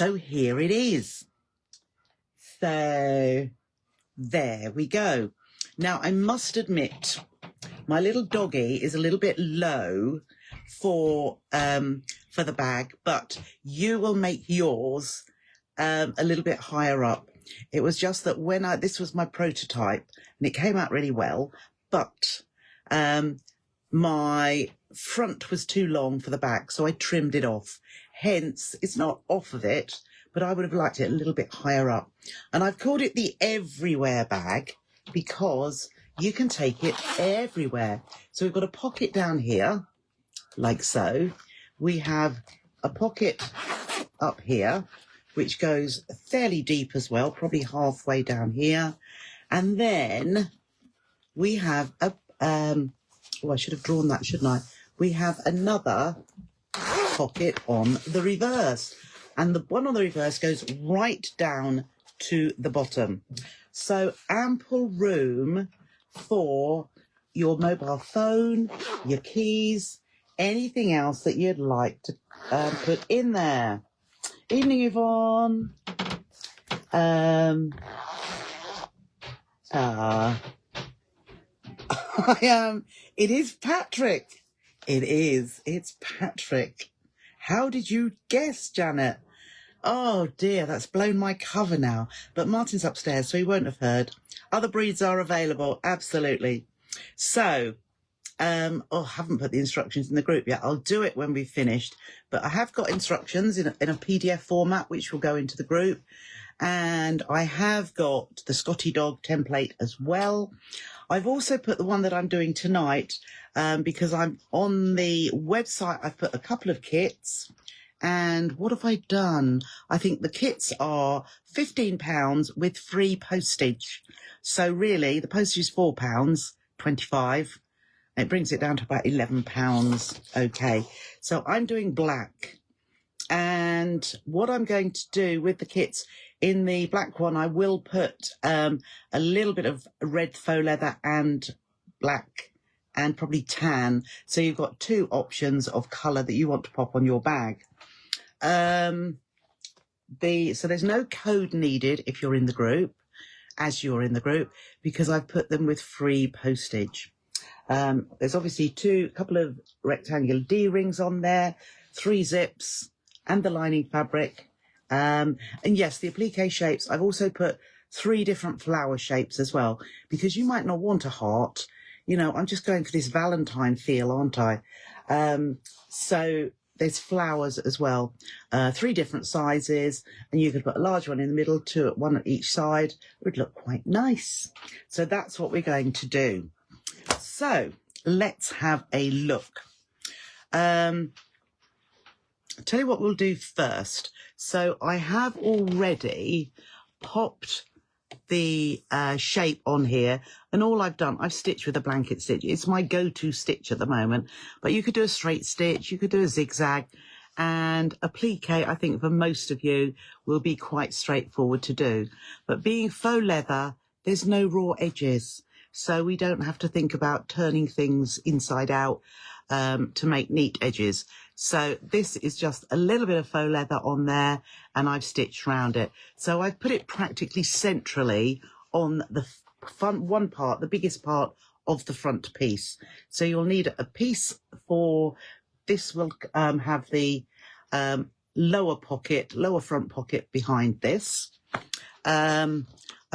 So here it is. So there we go. Now, I must admit, my little doggy is a little bit low for the bag, but you will make yours a little bit higher up. It was just that when this was my prototype and it came out really well, but my front was too long for the back, so I trimmed it off. Hence, it's not off of it, but I would have liked it a little bit higher up. And I've called it the Everywhere bag because you can take it everywhere. So we've got a pocket down here, like so. We have a pocket up here, which goes fairly deep as well, probably halfway down here. And then we have a, I should have drawn that, shouldn't I? We have another pocket on the reverse. And the one on the reverse goes right down to the bottom. So ample room for your mobile phone, your keys, anything else that you'd like to put in there. Evening, Yvonne. It is Patrick. It is. It's Patrick. How did you guess, Janet? Oh dear, that's blown my cover now. But Martin's upstairs, so he won't have heard. Other breeds are available, absolutely. So, I haven't put the instructions in the group yet. I'll do it when we've finished. But I have got instructions in a PDF format, which will go into the group. And I have got the Scotty Dog template as well. I've also put the one that I'm doing tonight because I'm on the website. I've put a couple of kits. And what have I done? I think the kits are £15 with free postage. So really, the postage is £4.25. It brings it down to about £11. Okay, so I'm doing black. And what I'm going to do with the kits, in the black one, I will put a little bit of red faux leather and black and probably tan. So you've got two options of colour that you want to pop on your bag. So there's no code needed if you're in the group, because I've put them with free postage. There's obviously a couple of rectangular D-rings on there, 3 zips, and the lining fabric. And yes, the applique shapes, I've also put 3 different flower shapes as well, because you might not want a heart. You know, I'm just going for this Valentine feel, aren't I? So there's flowers as well, 3 different sizes, and you could put a large one in the middle, 1 at each side. It would look quite nice. So that's what we're going to do. So let's have a look. Tell you what we'll do first. So I have already popped the shape on here, and all I've done, I've stitched with a blanket stitch. It's my go-to stitch at the moment, but you could do a straight stitch, you could do a zigzag, and applique, I think for most of you, will be quite straightforward to do. But being faux leather, there's no raw edges, so we don't have to think about turning things inside out to make neat edges. So this is just a little bit of faux leather on there, and I've stitched around it. So I've put it practically centrally on the front one part, the biggest part of the front piece. So you'll need a piece for this. Will have the lower front pocket behind this. I've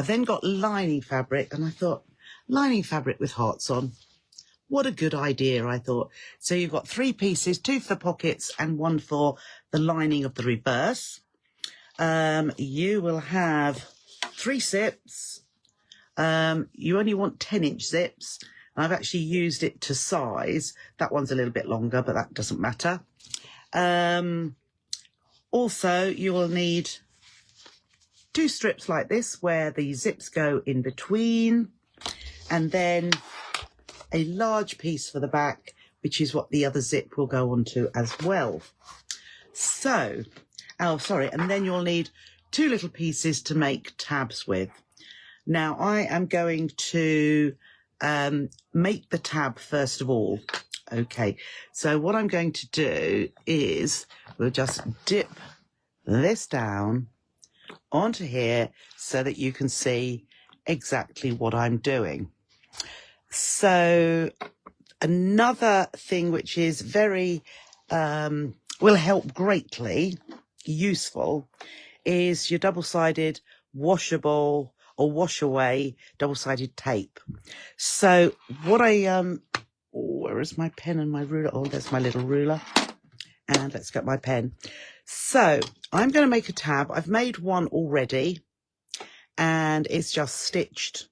then got lining fabric, and I thought, lining fabric with hearts on. What a good idea, I thought. So you've got 3 pieces, 2 for the pockets and 1 for the lining of the reverse. You will have 3 zips. You only want 10-inch zips. I've actually used it to size. That one's a little bit longer, but that doesn't matter. Also, you will need 2 strips like this where the zips go in between, and then a large piece for the back, which is what the other zip will go onto as well. So, and then you'll need 2 little pieces to make tabs with. Now, I am going to make the tab first of all. Okay, so what I'm going to do is we'll just dip this down onto here so that you can see exactly what I'm doing. So another thing which is very, will help greatly, useful, is your double-sided washable or wash away double-sided tape. So what where is my pen and my ruler? Oh, there's my little ruler. And let's get my pen. So I'm going to make a tab. I've made one already and it's just stitched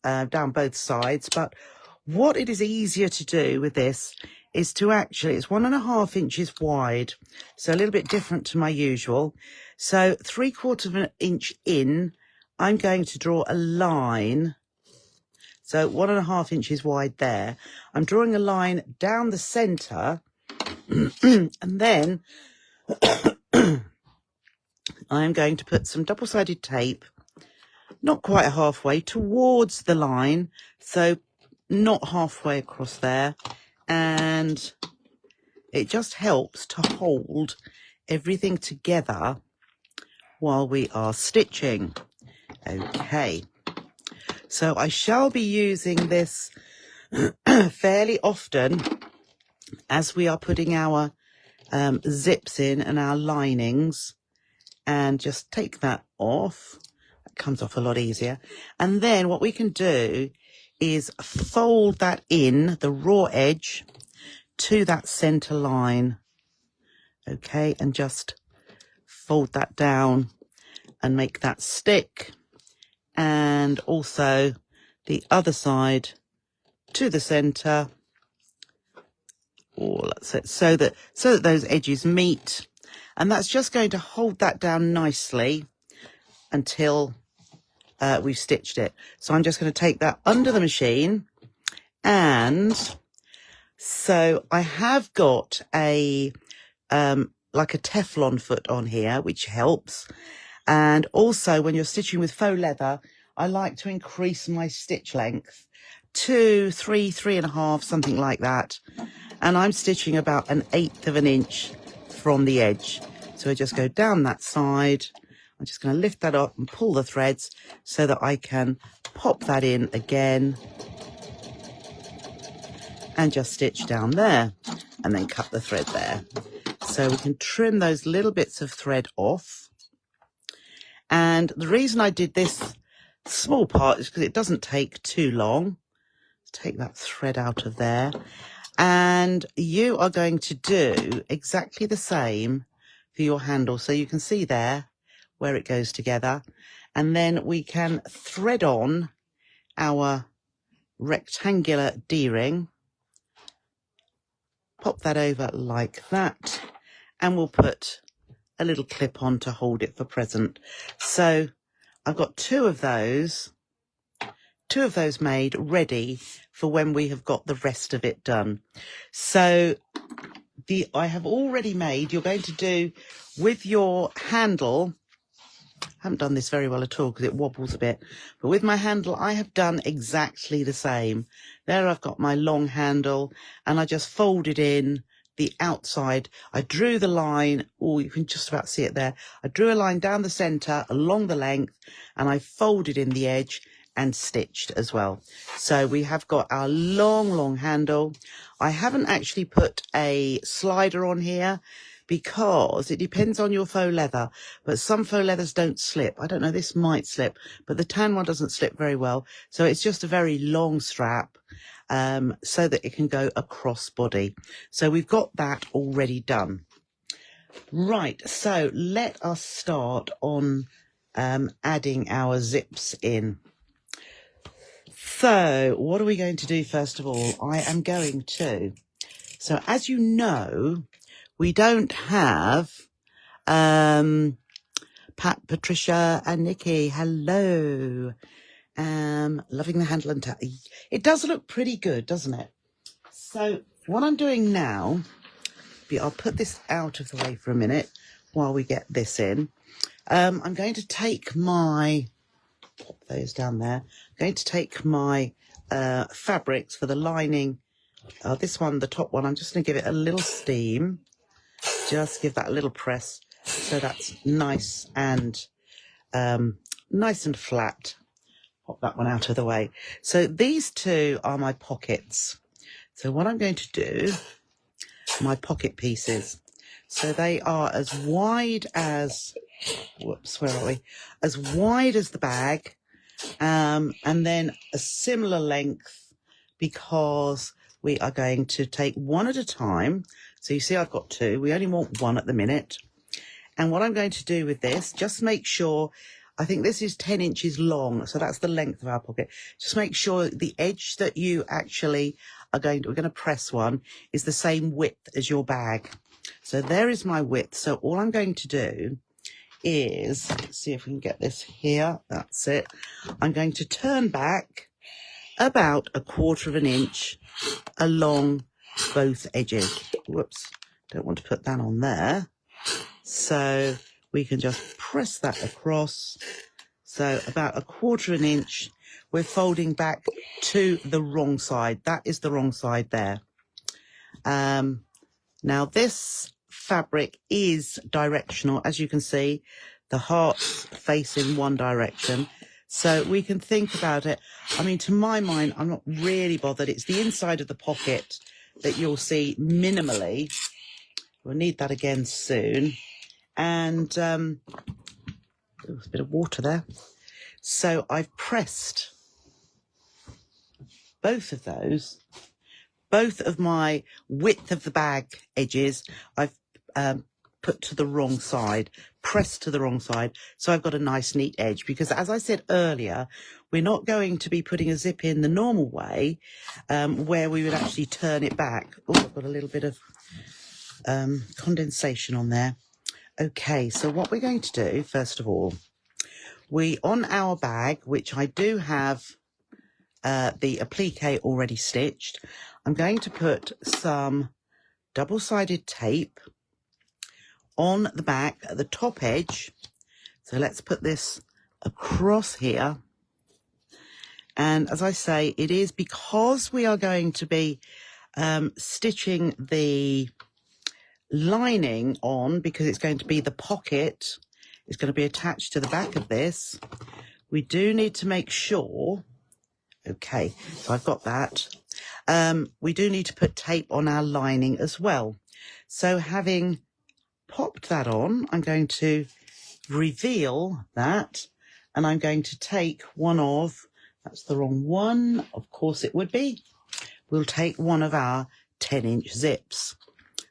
down both sides. But what it is easier to do with this is to actually, it's 1.5 inches wide. So a little bit different to my usual. So 3/4 of an inch in, I'm going to draw a line. So 1.5 inches wide there. I'm drawing a line down the center and then I'm going to put some double-sided tape, not quite halfway, towards the line. So not halfway across there. And it just helps to hold everything together while we are stitching. Okay. So I shall be using this fairly often as we are putting our zips in and our linings, and just take that off. That comes off a lot easier. And then what we can do is fold that in, the raw edge, to that center line. Okay, and just fold that down and make that stick. And also the other side to the center. Oh, that's it. So that those edges meet. And that's just going to hold that down nicely until we've stitched it. So I'm just going to take that under the machine. And so I have got a like a Teflon foot on here, which helps. And also when you're stitching with faux leather, I like to increase my stitch length to 3.5, something like that. And I'm stitching about 1/8 of an inch from the edge. So I just go down that side. I'm just going to lift that up and pull the threads so that I can pop that in again and just stitch down there and then cut the thread there. So we can trim those little bits of thread off. And the reason I did this small part is because it doesn't take too long. Let's take that thread out of there. And you are going to do exactly the same for your handle. So you can see there where it goes together. And then we can thread on our rectangular D-ring. Pop that over like that. And we'll put a little clip on to hold it for present. So I've got two of those made ready for when we have got the rest of it done. So I have already made, you're going to do with your handle, I haven't done this very well at all because it wobbles a bit, but with my handle I have done exactly the same. There I've got my long handle and I just folded in the outside. I drew the line, oh, you can just about see it there. I drew a line down the center along the length and I folded in the edge and stitched as well. So we have got our long handle. I haven't actually put a slider on here because it depends on your faux leather, but some faux leathers don't slip. I don't know, this might slip, but the tan one doesn't slip very well. So it's just a very long strap so that it can go across body. So we've got that already done. Right, so let us start on adding our zips in. So what are we going to do first of all? I am going to, so as you know, we don't have Pat, Patricia and Nikki. Hello. Loving the handle and it does look pretty good, doesn't it? So what I'm doing now, I'll put this out of the way for a minute while we get this in. I'm going to take my, pop those down there. I'm going to take my fabrics for the lining. This one, the top one, I'm just going to give it a little steam. Just give that a little press So that's nice and flat. Pop that one out of the way. So these two are my pockets. So what I'm going to do, my pocket pieces. So they are as wide as, whoops, where are we? As wide as the bag, and then a similar length, because we are going to take one at a time. So you see I've got two. We only want one at the minute. And what I'm going to do with this, just make sure, I think this is 10 inches long, so that's the length of our pocket. Just make sure the edge that you actually are we're going to press one, is the same width as your bag. So there is my width. So all I'm going to do is, let's see if we can get this here. That's it. I'm going to turn back about 1/4 of an inch along both edges. Whoops, don't want to put that on there. So we can just press that across. So about 1/4 of an inch, we're folding back to the wrong side. That is the wrong side there. Now this fabric is directional. As you can see, the hearts face in one direction. So we can think about it. I mean, to my mind, I'm not really bothered. It's the inside of the pocket that you'll see minimally. We'll need that again soon. And there's a bit of water there. So I've pressed both of those, both of my width of the bag edges, I've put to the wrong side, pressed to the wrong side. So I've got a nice neat edge, because as I said earlier, we're not going to be putting a zip in the normal way, where we would actually turn it back. Oh, I've got a little bit of condensation on there. Okay, so what we're going to do, first of all, on our bag, which I do have the applique already stitched, I'm going to put some double-sided tape on the back at the top edge. So let's put this across here. And as I say, it is because we are going to be stitching the lining on, because it's going to be the pocket, it's going to be attached to the back of this. We do need to make sure, okay, so I've got that. We do need to put tape on our lining as well. So having popped that on, I'm going to reveal that, and I'm going to take one of, that's the wrong one, of course it would be, we'll take one of our 10-inch zips.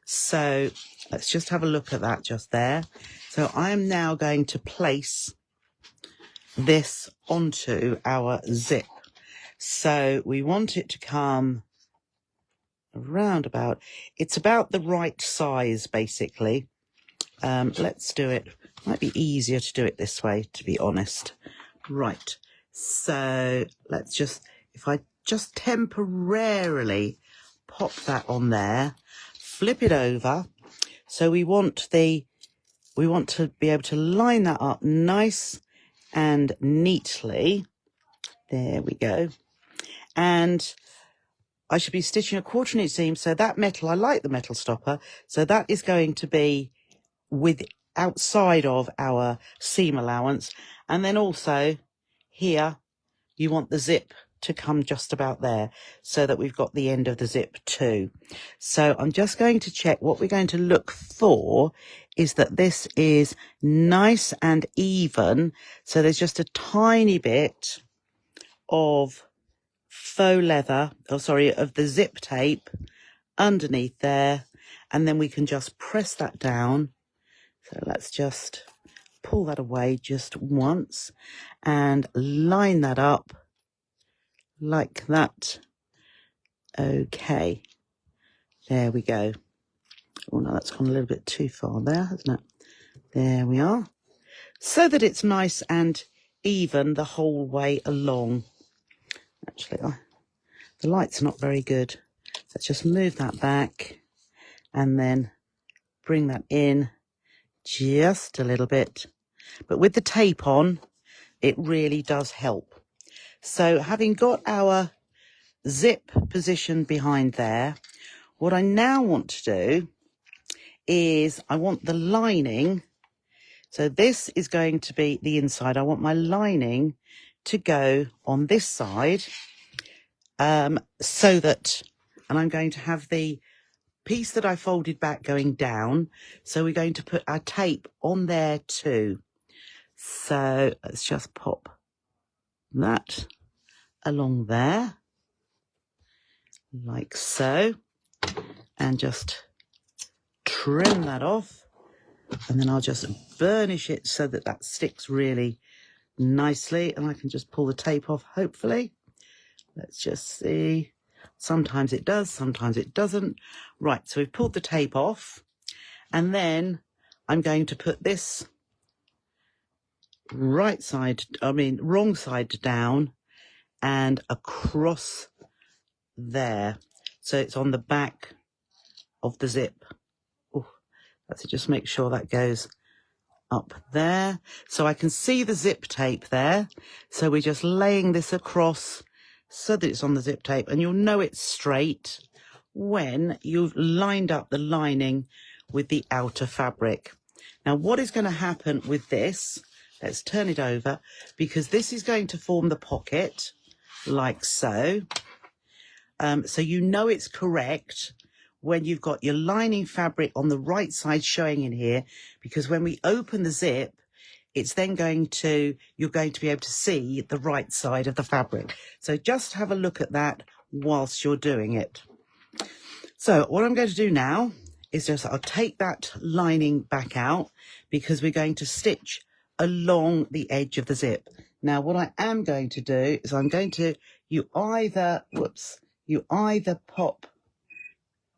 So let's just have a look at that just there. So I am now going to place this onto our zip. So we want it to come around about, it's about the right size basically. Let's do it. Might be easier to do it this way, to be honest. Right. So let's just, if I just temporarily pop that on there, flip it over. So we want to be able to line that up nice and neatly. There we go. And I should be stitching a 1/4 inch seam. So that metal, I like the metal stopper. So that is going to be outside of our seam allowance. And then also here, you want the zip to come just about there, so that we've got the end of the zip too. So I'm just going to check. What we're going to look for is that this is nice and even. So there's just a tiny bit of faux leather, of the zip tape underneath there. And then we can just press that down. So let's just pull that away just once and line that up like that. Okay, there we go. Oh no, that's gone a little bit too far there, hasn't it? There we are. So that it's nice and even the whole way along. Actually, the light's not very good. Let's just move that back and then bring that in just a little bit. But with the tape on, it really does help. So having got our zip position behind there, what I now want to do is I want the lining So this is going to be the inside. I want my lining to go on this side, so that, and I'm going to have the piece that I folded back going down. So we're going to put our tape on there too. So let's just pop that along there, like so, and just trim that off. And then I'll just burnish it so that that sticks really nicely, and I can just pull the tape off, hopefully. Let's just see. Sometimes it does, sometimes it doesn't. Right, so we've pulled the tape off, and then I'm going to put this wrong side down and across there. So it's on the back of the zip. Oh, that's it. Just make sure that goes up there. So I can see the zip tape there. So we're just laying this across so that it's on the zip tape, and you'll know it's straight when you've lined up the lining with the outer fabric. Now, what is going to happen with this, let's turn it over, because this is going to form the pocket like so. So you know it's correct when you've got your lining fabric on the right side showing in here, because when we open the zip, it's then you're going to be able to see the right side of the fabric. So just have a look at that whilst you're doing it. So what I'm going to do now is I'll take that lining back out, because we're going to stitch along the edge of the zip. Now, what I am going to do is you either pop,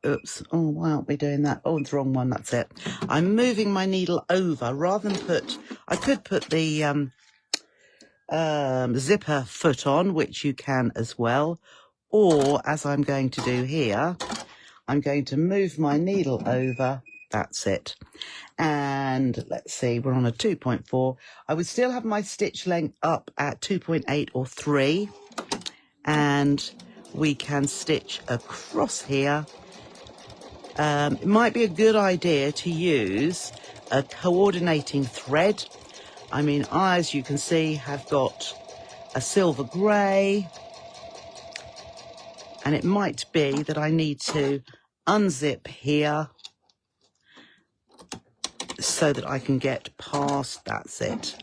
oh, why aren't we doing that? Oh, it's the wrong one, that's it. I'm moving my needle over rather than I could put the zipper foot on, which you can as well. Or, as I'm going to do here, I'm going to move my needle over, that's it. And let's see, we're on a 2.4. I would still have my stitch length up at 2.8 or 3. And we can stitch across here. It might be a good idea to use a coordinating thread. I mean, I, as you can see, have got a silver grey, and it might be that I need to unzip here so that I can get past, that's it.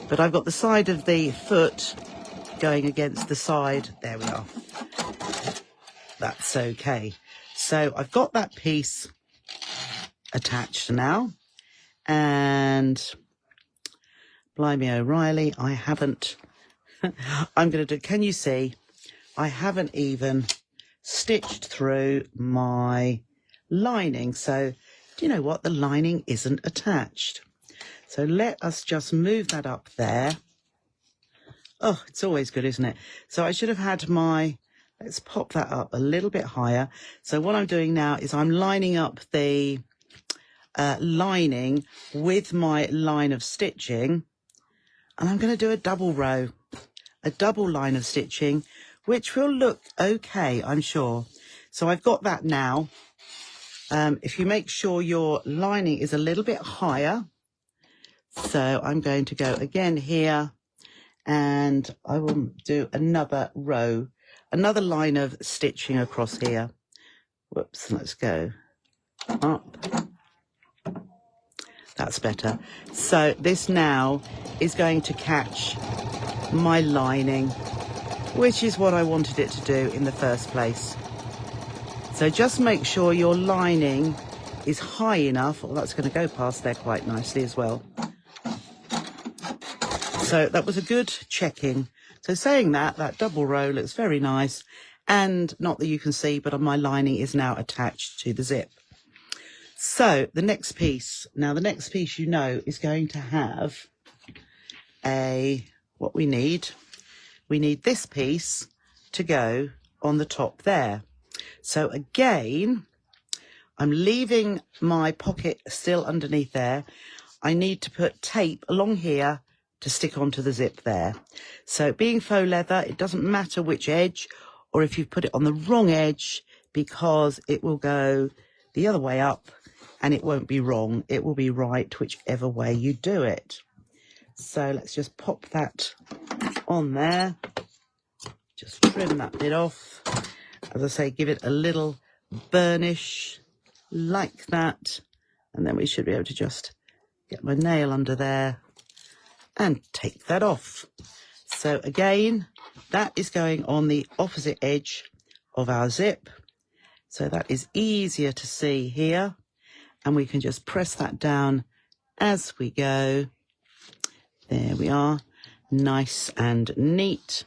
But I've got the side of the foot going against the side, there we are. That's okay. So I've got that piece attached now, and blimey O'Reilly, I haven't, I'm going to do, can you see, I haven't even stitched through my lining. So do you know what? The lining isn't attached. So let us just move that up there. Oh, it's always good, isn't it? So I should have had let's pop that up a little bit higher. So what I'm doing now is I'm lining up the lining with my line of stitching, and I'm going to do a double row, a double line of stitching, which will look okay, I'm sure. So I've got that now. If you make sure your lining is a little bit higher, so I'm going to go again here, and I will do another row, another line of stitching across here. Whoops, let's go up. That's better. So this now is going to catch my lining, which is what I wanted it to do in the first place. So just make sure your lining is high enough. Oh, that's going to go past there quite nicely as well. So that was a good checking. So saying that double row looks very nice. And not that you can see, but my lining is now attached to the zip. So the next piece, you know, is going to have what we need. We need this piece to go on the top there. So again, I'm leaving my pocket still underneath there. I need to put tape along here to stick onto the zip there. So being faux leather, it doesn't matter which edge, or if you put it on the wrong edge, because it will go the other way up and it won't be wrong. It will be right whichever way you do it. So let's just pop that on there. Just trim that bit off. As I say, give it a little burnish like that. And then we should be able to just get my nail under there and take that off. So again, that is going on the opposite edge of our zip. So that is easier to see here. And we can just press that down as we go. There we are. Nice and neat.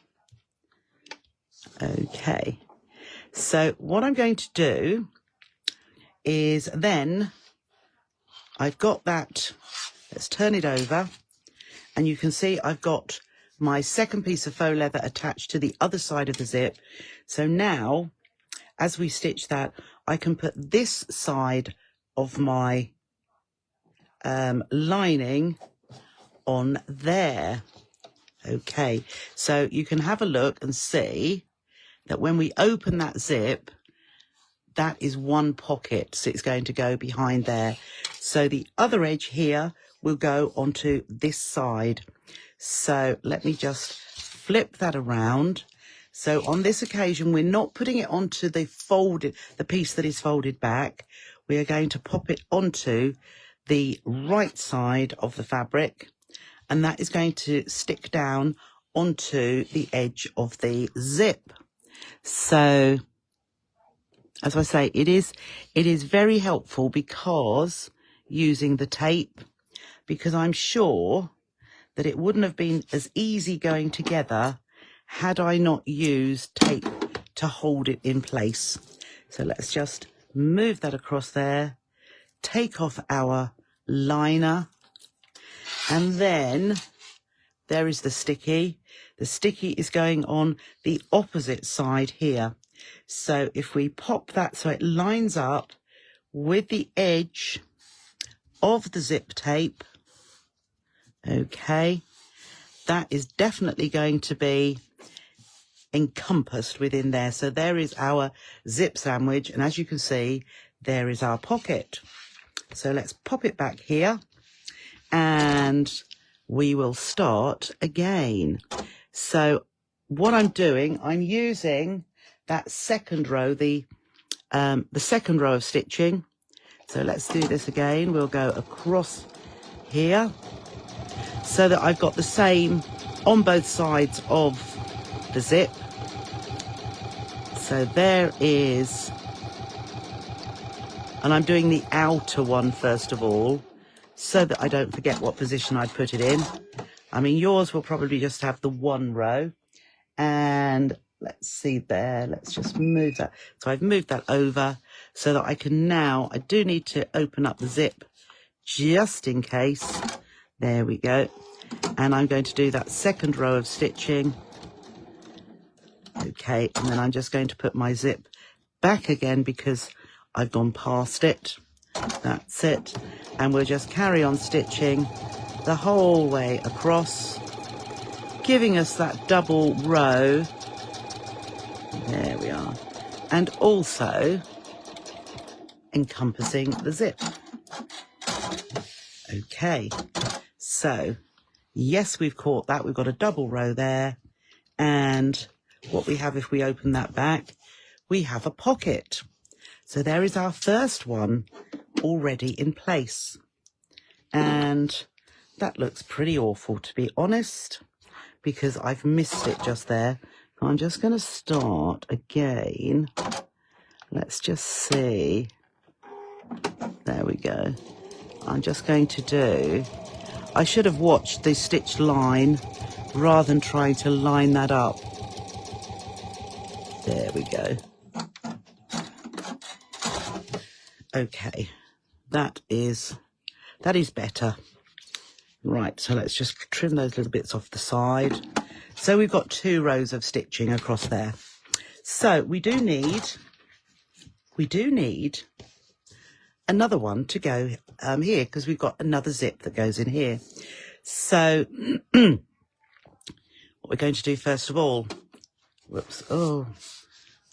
Okay. So what I'm going to do is then I've got that. Let's turn it over. And you can see I've got my second piece of faux leather attached to the other side of the zip. So now, as we stitch that, I can put this side of my lining on there. Okay, so you can have a look and see that when we open that zip, that is one pocket, so it's going to go behind there. So the other edge here will go onto this side. So let me just flip that around. So on this occasion, we're not putting it onto the piece that is folded back. We are going to pop it onto the right side of the fabric, and that is going to stick down onto the edge of the zip. So as I say, it is very helpful because using the tape, because I'm sure that it wouldn't have been as easy going together had I not used tape to hold it in place. So let's just move that across there, take off our liner, and then there is the sticky. The sticky is going on the opposite side here. So if we pop that so it lines up with the edge of the zip tape, okay, that is definitely going to be encompassed within there. So there is our zip sandwich, and as you can see, there is our pocket. So let's pop it back here and we will start again. So what I'm doing, I'm using that second row, the second row of stitching. So let's do this again. We'll go across here so that I've got the same on both sides of the zip. So there is, and I'm doing the outer one first of all, so that I don't forget what position I put it in. I mean, yours will probably just have the one row. And let's see there, let's just move that. So I've moved that over so that I can now, I do need to open up the zip just in case. There we go. And I'm going to do that second row of stitching. Okay, and then I'm just going to put my zip back again because I've gone past it. That's it. And we'll just carry on stitching the whole way across, giving us that double row. There we are. And also encompassing the zip. Okay, so yes, we've caught that. We've got a double row there. And what we have, if we open that back, we have a pocket. So there is our first one already in place. And that looks pretty awful, to be honest, because I've missed it just there. I'm just going to start again. Let's just see. There we go. I'm just going to do, I should have watched the stitch line rather than trying to line that up. There we go. Okay, that is better. Right, so let's just trim those little bits off the side. So we've got 2 rows of stitching across there. So we do need another one to go here, because we've got another zip that goes in here. So what we're going to do first of all, whoops, oh,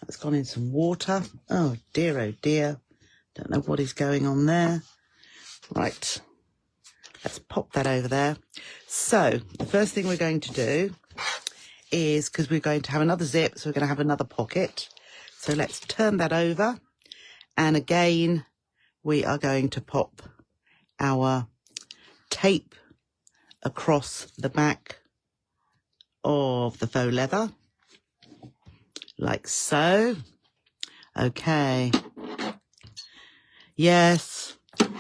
that's gone in some water. Oh dear, Don't know what is going on there. Right, let's pop that over there. So the first thing we're going to do is, because we're going to have another zip, so we're going to have another pocket. So let's turn that over. And again, we are going to pop our tape across the back of the faux leather, like so. Okay. Yes,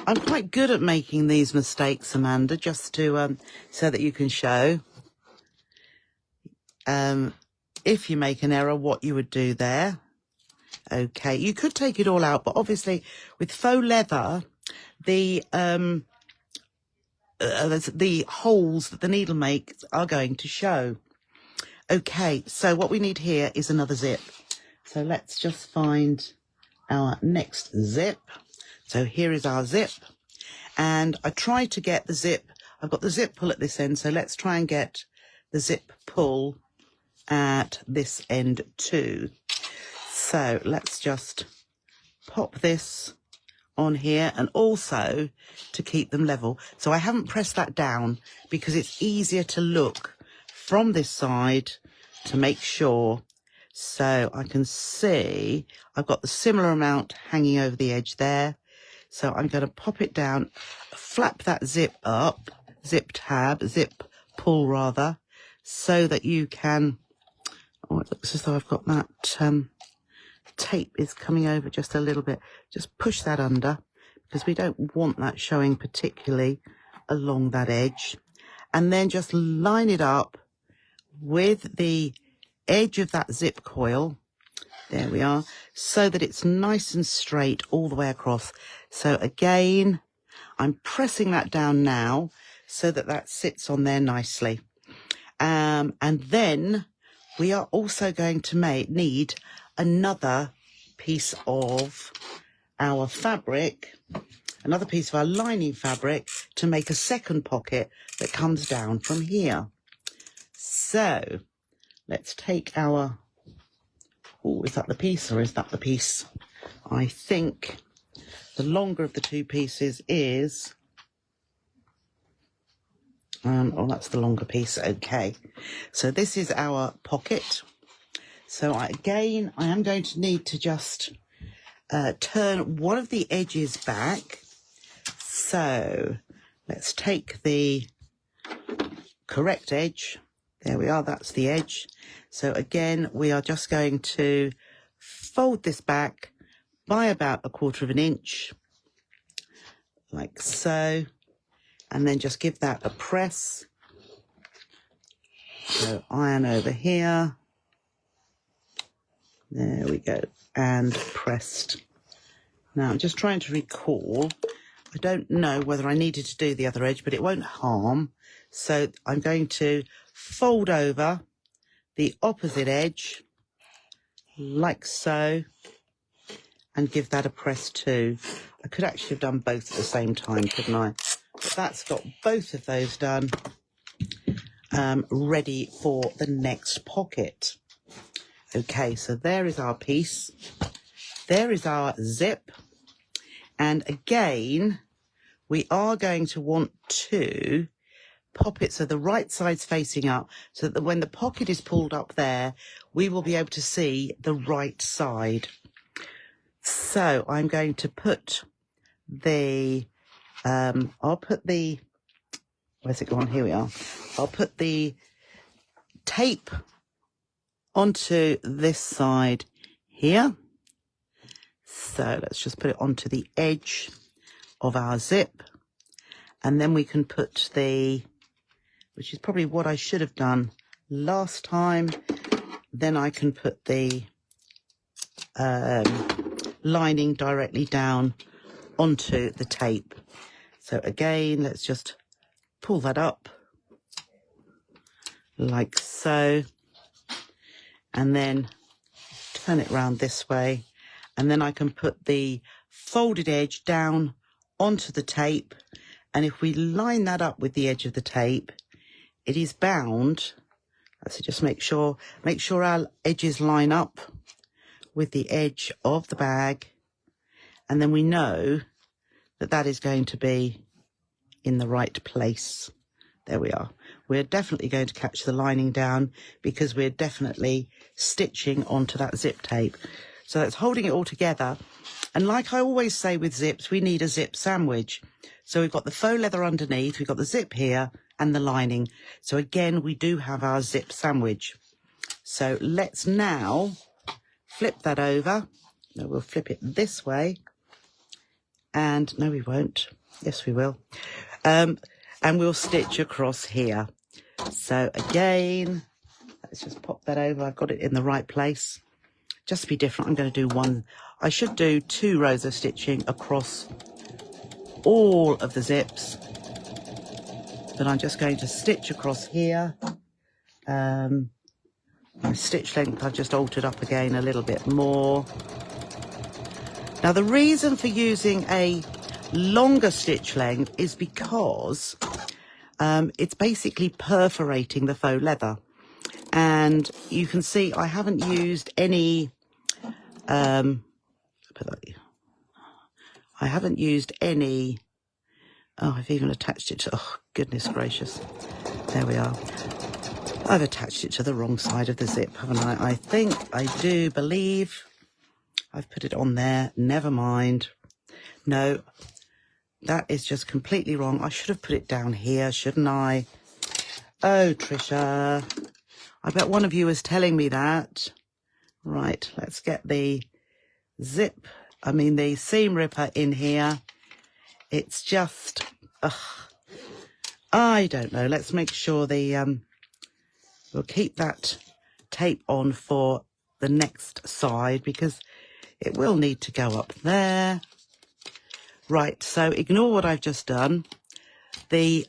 I'm quite good at making these mistakes, Amanda, just to so that you can show if you make an error, what you would do there. Okay, you could take it all out, but obviously with faux leather, the holes that the needle makes are going to show. Okay, so what we need here is another zip. So let's just find our next zip. So here is our zip. And I tried to get the zip. I've got the zip pull at this end, so let's try and get the zip pull at this end too. So let's just pop this on here, and also to keep them level. So I haven't pressed that down because it's easier to look from this side to make sure. So I can see I've got the similar amount hanging over the edge there. So I'm going to pop it down, flap that zip up, zip pull rather, so that you can, oh, it looks as though I've got that tape is coming over just a little bit. Just push that under, because we don't want that showing particularly along that edge. And then just line it up with the edge of that zip coil. There we are, so that it's nice and straight all the way across. So again, I'm pressing that down now so that that sits on there nicely. And then we are also going to need another piece of our fabric, another piece of our lining fabric, to make a second pocket that comes down from here. So let's take our, oh, is that the piece or is that the piece? I think the longer of the two pieces is, oh, that's the longer piece. Okay, so this is our pocket. So again, I am going to need to just turn one of the edges back. So let's take the correct edge. There we are, that's the edge. So again, we are just going to fold this back by about 1/4 of an inch, like so, and then just give that a press. So iron over here. There we go, and pressed. Now I'm just trying to recall. I don't know whether I needed to do the other edge, but it won't harm. So I'm going to fold over the opposite edge, like so, and give that a press too. I could actually have done both at the same time, couldn't I? But that's got both of those done, ready for the next pocket. Okay, so there is our piece. There is our zip. And again, we are going to want to pop it so the right side's facing up, so that when the pocket is pulled up there, we will be able to see the right side. So I'm going to put the, I'll put the, where's it gone? Here we are. I'll put the tape onto this side here. So let's just put it onto the edge of our zip. And then we can put the, which is probably what I should have done last time. Then I can put the lining directly down onto the tape. So again, let's just pull that up like so, and then turn it around this way, and then I can put the folded edge down onto the tape. And if we line that up with the edge of the tape, it is bound. So just make sure our edges line up with the edge of the bag, And then we know that that is going to be in the right place. There we are. We're definitely going to catch the lining down because we're definitely stitching onto that zip tape. So that's holding it all together. And like I always say with zips, we need a zip sandwich. So we've got the faux leather underneath, we've got the zip here and the lining. So again, we do have our zip sandwich. So let's now flip that over. No, we'll flip it this way. And no, we won't. Yes, we will. And we'll stitch across here. So again, let's just pop that over. I've got it in the right place. Just to be different, I'm going to do one. I should do 2 rows of stitching across all of the zips. But I'm just going to stitch across here. My stitch length I've just altered up again a little bit more. Now the reason for using a longer stitch length is because it's basically perforating the faux leather. And you can see I haven't used any, I haven't used any, oh, I've even attached it to, oh, goodness gracious. There we are. I've attached it to the wrong side of the zip, haven't I? I think, I do believe I've put it on there. Never mind. No, that is just completely wrong. I should have put it down here, shouldn't I? Oh, Trisha. I bet one of you is telling me that. Right, let's get the the seam ripper in here. It's just, I don't know. Let's make sure we'll keep that tape on for the next side because it will need to go up there. Right, so ignore what I've just done. The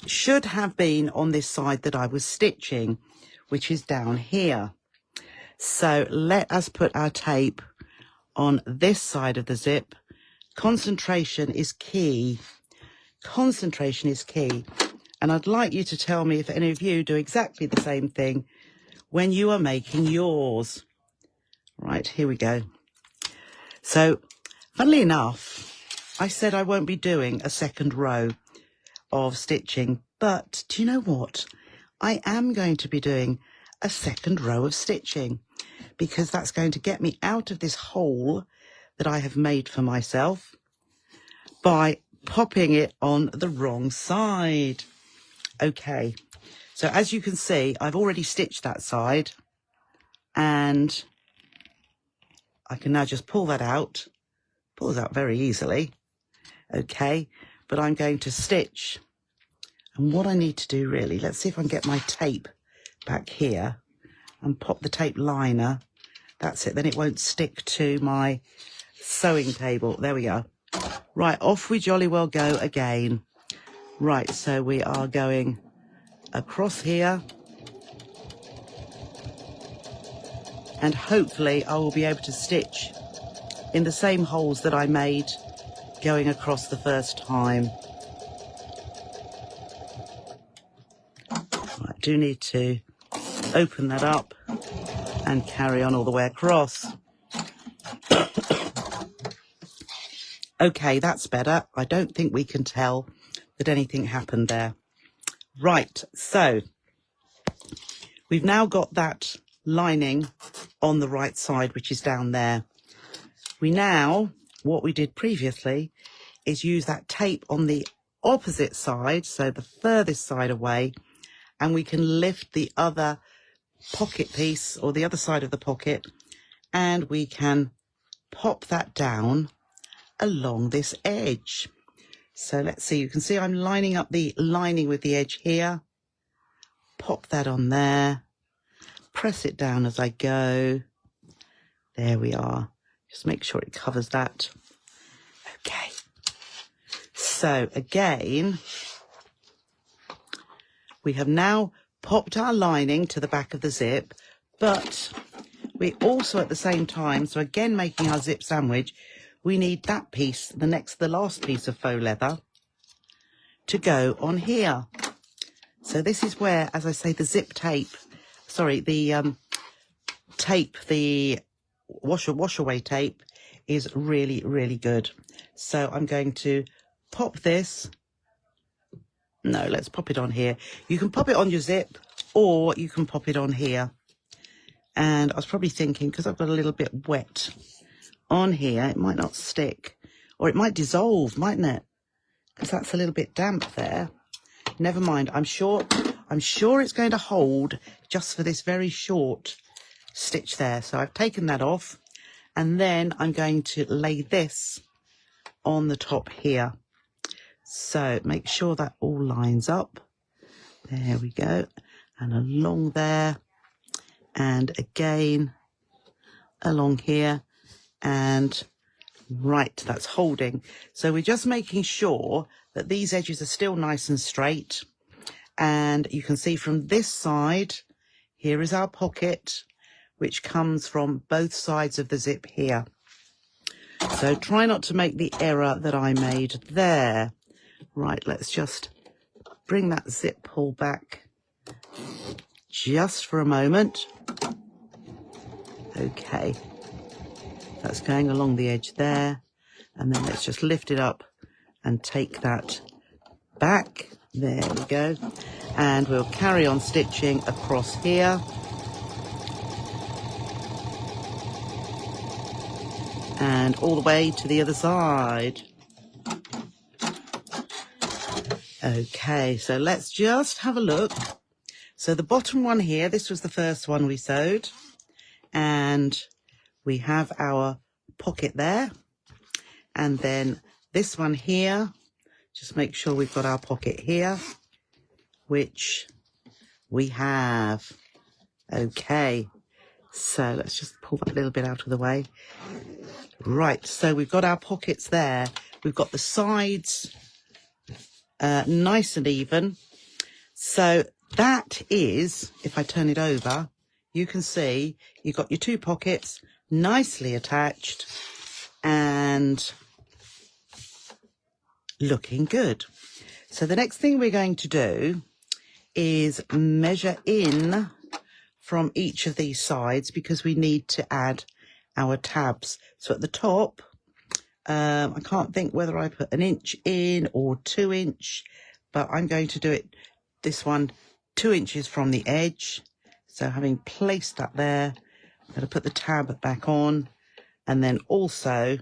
should have been on this side that I was stitching, which is down here. So let us put our tape on this side of the zip. Concentration is key. Concentration is key. And I'd like you to tell me if any of you do exactly the same thing when you are making yours. Right, here we go. So, funnily enough, I said I won't be doing a second row of stitching, but do you know what? I am going to be doing a second row of stitching because that's going to get me out of this hole that I have made for myself by popping it on the wrong side. Okay, so as you can see, I've already stitched that side and I can now just pull that out. Pulls out very easily. Okay, but I'm going to stitch. And what I need to do really, let's see if I can get my tape back here and pop the tape liner. That's it, then it won't stick to my sewing table. There we go. Right, off we jolly well go again. Right, so we are going across here. And hopefully I will be able to stitch in the same holes that I made going across the first time. I do need to open that up and carry on all the way across. Okay, that's better. I don't think we can tell that anything happened there. Right, so we've now got that lining on the right side, which is down there. We now, what we did previously, is use that tape on the opposite side, so the furthest side away, and we can lift the other pocket piece or the other side of the pocket, and we can pop that down along this edge. So let's see, you can see I'm lining up the lining with the edge here. Pop that on there. Press it down as I go. There we are. Just make sure it covers that. Okay. So again, we have now popped our lining to the back of the zip, but we also at the same time, so again making our zip sandwich, we need that piece, the last piece of faux leather to go on here. So this is where, as I say, the zip tape, sorry, the tape, the wash away tape is really, really good. So I'm going to pop this. No, let's pop it on here. You can pop it on your zip or you can pop it on here. And I was probably thinking, because I've got a little bit wet on here, it might not stick, or it might dissolve, mightn't it? Because that's a little bit damp there. Never mind. I'm sure it's going to hold just for this very short stitch there. So I've taken that off, and then I'm going to lay this on the top here. So make sure that all lines up. There we go. And along there, and again along here, and right, that's holding. So we're just making sure that these edges are still nice and straight. And you can see from this side, here is our pocket, which comes from both sides of the zip here. So try not to make the error that I made there. Right, let's just bring that zip pull back just for a moment. Okay, that's going along the edge there, and then let's just lift it up and take that back. There we go, and we'll carry on stitching across here. And all the way to the other side. Okay, so let's just have a look. So the bottom one here, this was the first one we sewed, and we have our pocket there. And then this one here, just make sure we've got our pocket here, which we have. Okay, so let's just pull that a little bit out of the way. Right, so we've got our pockets there. We've got the sides nice and even. So that is, if I turn it over, you can see you've got your two pockets nicely attached and looking good. So the next thing we're going to do is measure in from each of these sides, because we need to add our tabs. So at the top, I can't think whether I put 1 inch in or 2 inch, but I'm going to do it, this one, 2 inches from the edge. So having placed that there, I'm going to put the tab back on, and then also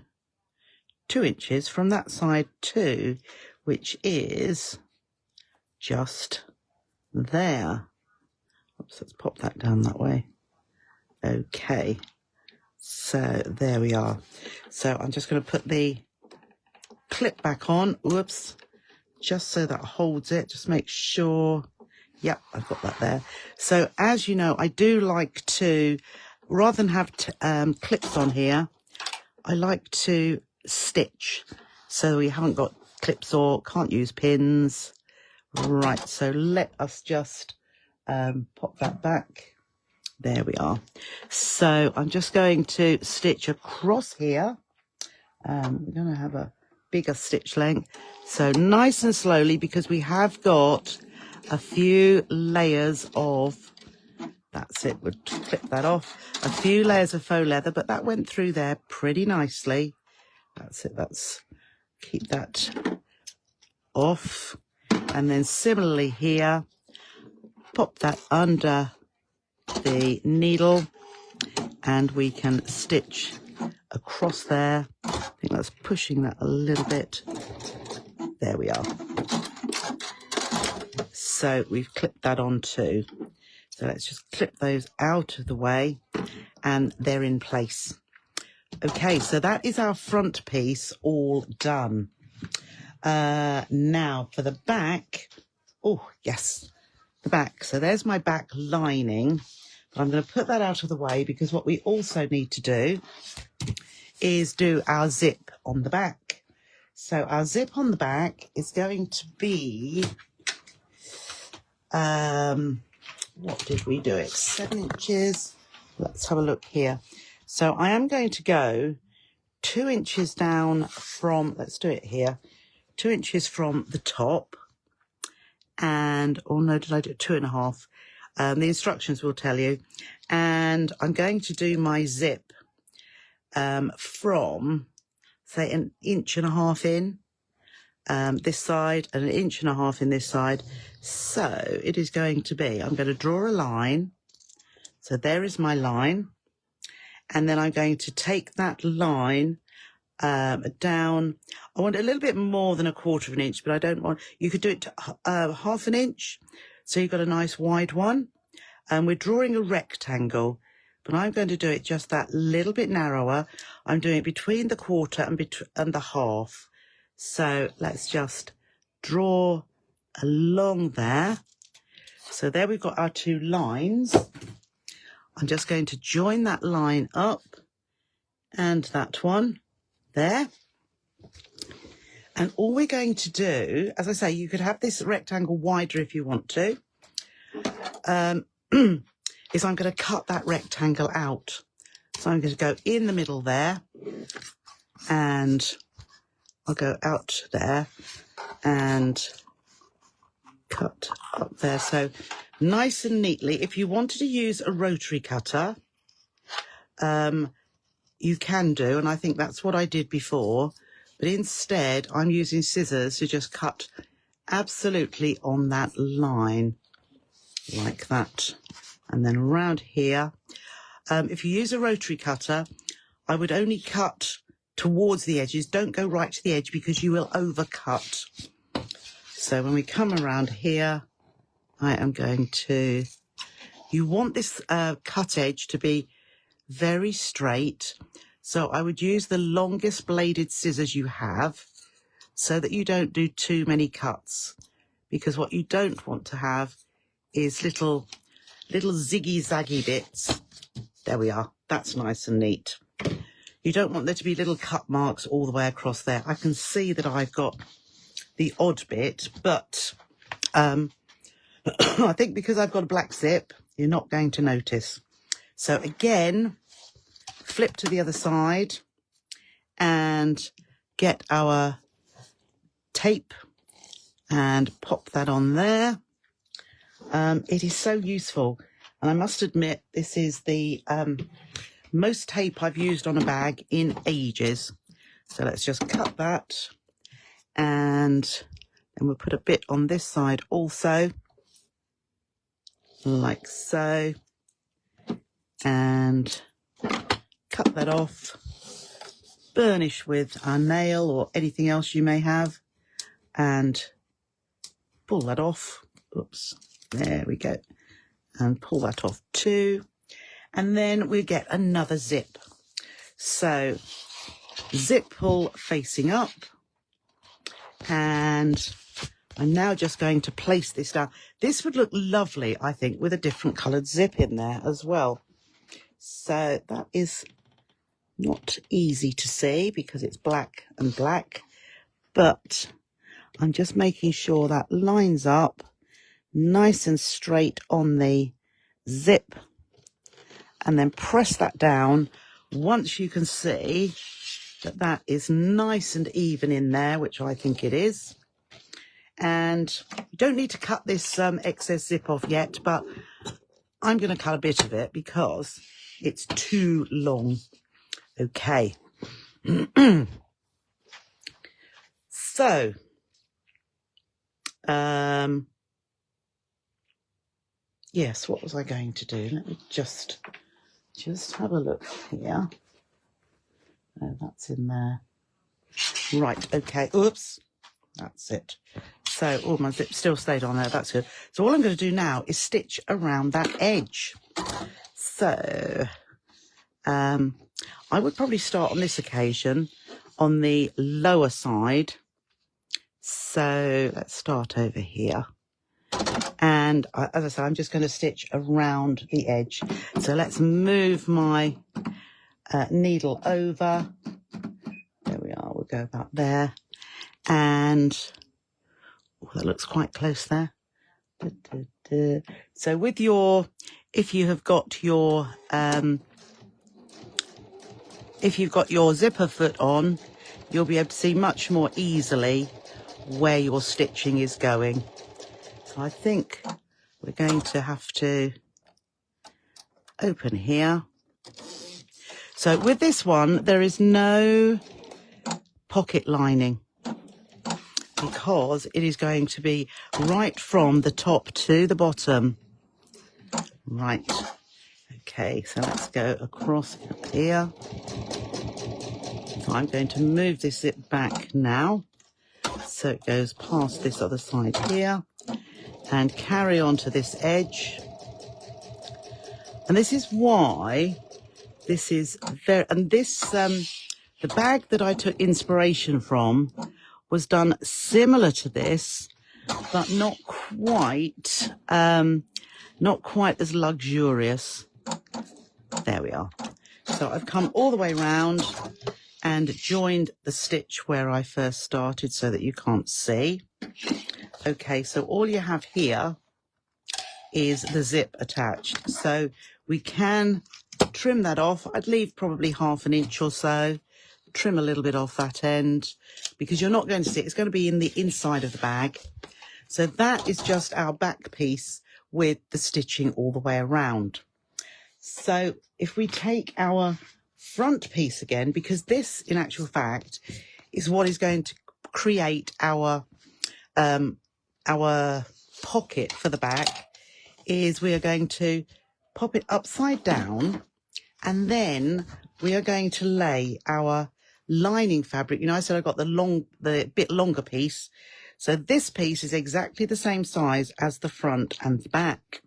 2 inches from that side too, which is just there. Oops, let's pop that down that way. Okay, so there we are. So I'm just going to put the clip back on. Whoops, just so that holds it. Just make sure. Yep, I've got that there. So as you know, I do like to, rather than have clips on here, I like to stitch. So we haven't got clips or can't use pins. Right, so let us just pop that back. There we are. So I'm just going to stitch across here. We're going to have a bigger stitch length. So nice and slowly, because we have got a few layers of, that's it, we'll clip that off. A few layers of faux leather, but that went through there pretty nicely. That's it, that's, keep that off. And then similarly here, pop that under the needle, and we can stitch across there. I think that's pushing that a little bit. There we are. So we've clipped that on too. So let's just clip those out of the way, and they're in place. Okay, so that is our front piece all done. Now for the back. Oh, yes, the back. So there's my back lining. But I'm going to put that out of the way, because what we also need to do is do our zip on the back. So our zip on the back is going to be, what did we do it? 7 inches. Let's have a look here. So I am going to go 2 inches down from, let's do it here, 2 inches from the top. And, oh no, did I do 2.5? The instructions will tell you. And I'm going to do my zip from, say, 1.5 inches in this side and 1.5 inches in this side. So it is going to be, I'm going to draw a line. So there is my line. And then I'm going to take that line down. I want a little bit more than 1/4 inch, but I don't want, you could do it to 1/2 inch. So you've got a nice wide one. And we're drawing a rectangle, but I'm going to do it just that little bit narrower. I'm doing it between the 1/4 and the 1/2. So let's just draw along there. So there we've got our 2 lines. I'm just going to join that line up and that one there. And all we're going to do, as I say, you could have this rectangle wider if you want to. Is I'm going to cut that rectangle out. So I'm going to go in the middle there, and I'll go out there and cut up there. So nice and neatly. If you wanted to use a rotary cutter, you can do, and I think that's what I did before. But instead, I'm using scissors to just cut absolutely on that line, like that. And then around here, if you use a rotary cutter, I would only cut towards the edges. Don't go right to the edge because you will overcut. So when we come around here, I am going to, you want this cut edge to be very straight. So I would use the longest bladed scissors you have so that you don't do too many cuts, because what you don't want to have is little ziggy-zaggy bits. There we are. That's nice and neat. You don't want there to be little cut marks all the way across there. I can see that I've got the odd bit, but I think because I've got a black zip, you're not going to notice. So again, flip to the other side and get our tape and pop that on there. It is so useful, and I must admit this is the most tape I've used on a bag in ages. So let's just cut that, and then we'll put a bit on this side also, like so, and cut that off, burnish with our nail or anything else you may have, and pull that off. Oops. There we go. And pull that off too. And then we get another zip. So zip pull facing up. And I'm now just going to place this down. This would look lovely, I think, with a different coloured zip in there as well. So that is not easy to see because it's black and black. But I'm just making sure that lines up nice and straight on the zip, and then press that down once you can see that that is nice and even in there, which I think it is. And you don't need to cut this excess zip off yet, but I'm going to cut a bit of it because it's too long. Okay. So yes, what was I going to do? Let me just have a look here. Oh, that's in there. Right, okay. Oops. That's it. So, oh, my zip still stayed on there. That's good. So all I'm going to do now is stitch around that edge. So, I would probably start on this occasion on the lower side. So let's start over here. And as I say, I'm just going to stitch around the edge. So let's move my needle over. There we are. We'll go about there. And oh, that looks quite close there. So with your, if you've got your zipper foot on, you'll be able to see much more easily where your stitching is going. So I think we're going to have to open here. So with this one, there is no pocket lining because it is going to be right from the top to the bottom. Right. Okay, so let's go across up here. So I'm going to move this zip back now. So it goes past this other side here and carry on to this edge. And this is why this is very, and this, the bag that I took inspiration from was done similar to this, but not quite as luxurious. There we are. So I've come all the way around and joined the stitch where I first started so that you can't see. Okay, so all you have here is the zip attached. So we can trim that off. I'd leave probably 1/2 inch or so. Trim a little bit off that end because you're not going to see it. It's going to be in the inside of the bag. So that is just our back piece with the stitching all the way around. So if we take our front piece again, because this in actual fact is what is going to create our pocket for the back, is we are going to pop it upside down and then we are going to lay our lining fabric. You know, I said I got the bit longer piece. So this piece is exactly the same size as the front and the back.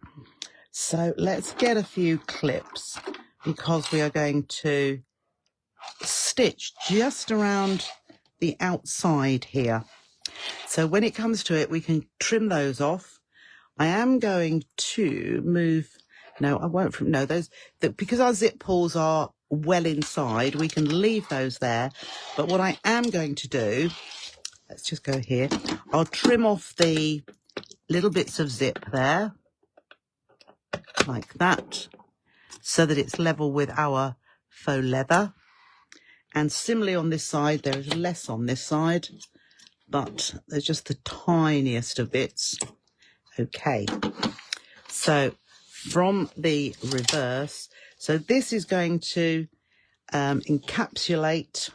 So let's get a few clips because we are going to stitch just around the outside here. So when it comes to it, we can trim those off. I am going to move, no, I won't, no, those, because our zip pulls are well inside, we can leave those there. But what I am going to do, let's just go here, I'll trim off the little bits of zip there, like that, so that it's level with our faux leather. And similarly on this side, there is less on this side, but there's just the tiniest of bits. Okay, so from the reverse, so this is going to encapsulate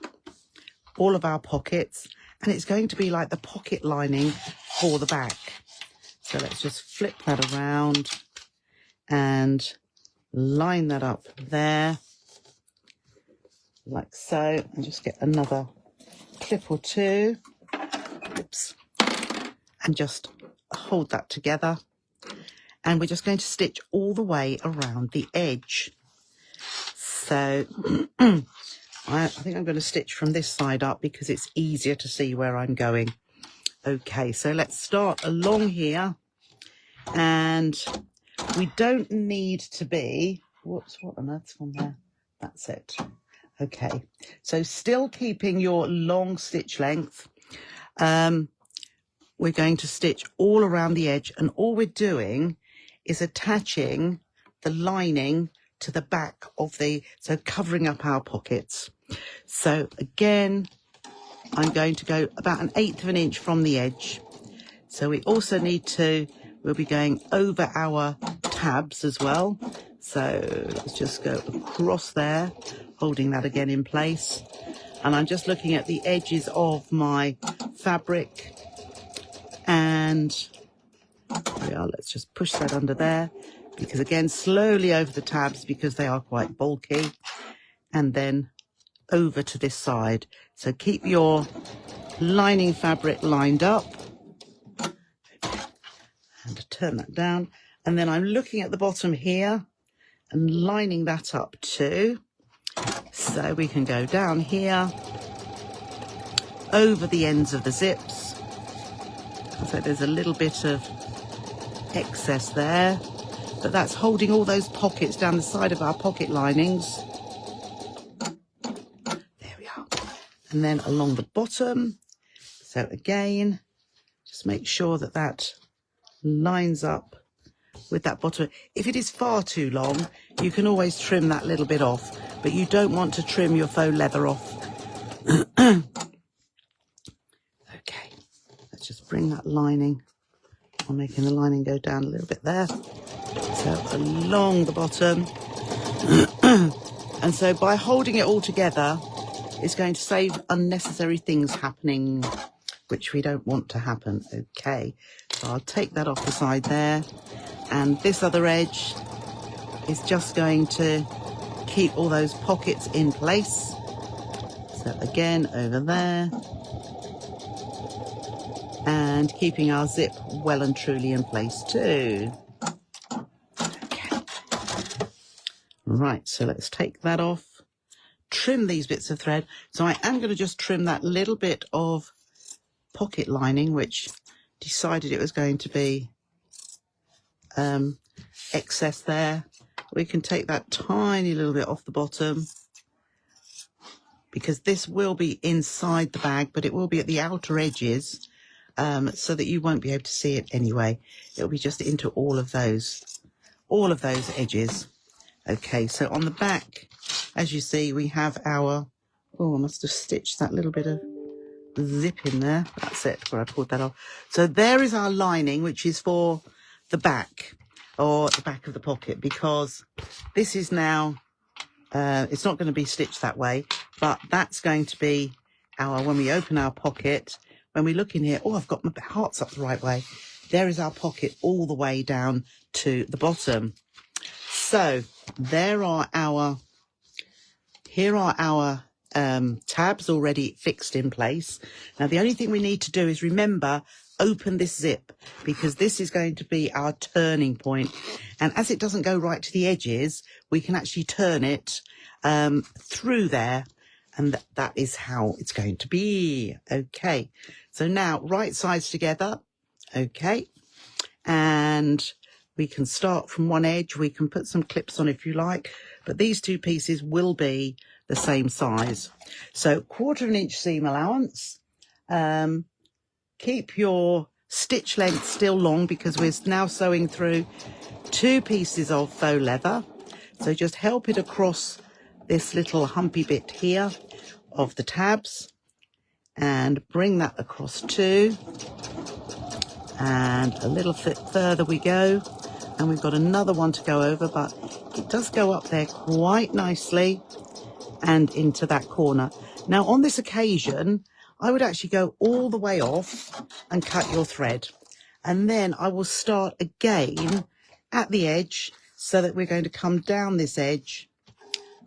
all of our pockets, and it's going to be like the pocket lining for the back. So let's just flip that around and line that up there, like so, and just get another clip or two. Oops. And just hold that together. And we're just going to stitch all the way around the edge. So I think I'm going to stitch from this side up because it's easier to see where I'm going. Okay, so let's start along here. And we don't need to be, whoops, what on earth's on there? That's it. Okay, so still keeping your long stitch length. We're going to stitch all around the edge, and all we're doing is attaching the lining to the back of the, so covering up our pockets. So again, I'm going to go about 1/8 of an inch from the edge. So we also need to, we'll be going over our tabs as well. So let's just go across there, holding that again in place. And I'm just looking at the edges of my fabric. And there we are, let's just push that under there, because again, slowly over the tabs because they are quite bulky, and then over to this side. So keep your lining fabric lined up and turn that down. And then I'm looking at the bottom here and lining that up too. So we can go down here over the ends of the zips. So there's a little bit of excess there, but that's holding all those pockets down the side of our pocket linings. There we are. And then along the bottom. So again, just make sure that that lines up with that bottom. If it is far too long, you can always trim that little bit off, but you don't want to trim your faux leather off. Okay, let's just bring that lining I'm making the lining go down a little bit there. So along the bottom. And so by holding it all together, it's going to save unnecessary things happening, which we don't want to happen. Okay, so I'll take that off the side there. And this other edge is just going to keep all those pockets in place. So again, over there. And keeping our zip well and truly in place too. Okay. Right, so let's take that off. Trim these bits of thread. So I am going to just trim that little bit of pocket lining, which decided it was going to be excess there. We can take that tiny little bit off the bottom, because this will be inside the bag, but it will be at the outer edges, so that you won't be able to see it anyway. It'll be just into all of those edges. Okay, so on the back, as you see, we have our, oh, I must have stitched that little bit of zip in there. That's it, where I pulled that off. So there is our lining, which is for the back, or the back of the pocket, because this is now, it's not going to be stitched that way, but that's going to be our, when we open our pocket, when we look in here, oh, I've got my hearts up the right way. There is our pocket all the way down to the bottom. So there are our, here are our tabs already fixed in place. Now, the only thing we need to do is remember, open this zip, because this is going to be our turning point. And as it doesn't go right to the edges, we can actually turn it through there. And that is how it's going to be. Okay. So now right sides together. Okay. And we can start from one edge. We can put some clips on if you like, but these two pieces will be the same size. So 1/4 inch seam allowance. Keep your stitch length still long, because we're now sewing through 2 pieces of faux leather. So just help it across this little humpy bit here of the tabs and bring that across too. And a little bit further we go, and we've got another one to go over, but it does go up there quite nicely and into that corner. Now on this occasion, I would actually go all the way off and cut your thread, and then I will start again at the edge, so that we're going to come down this edge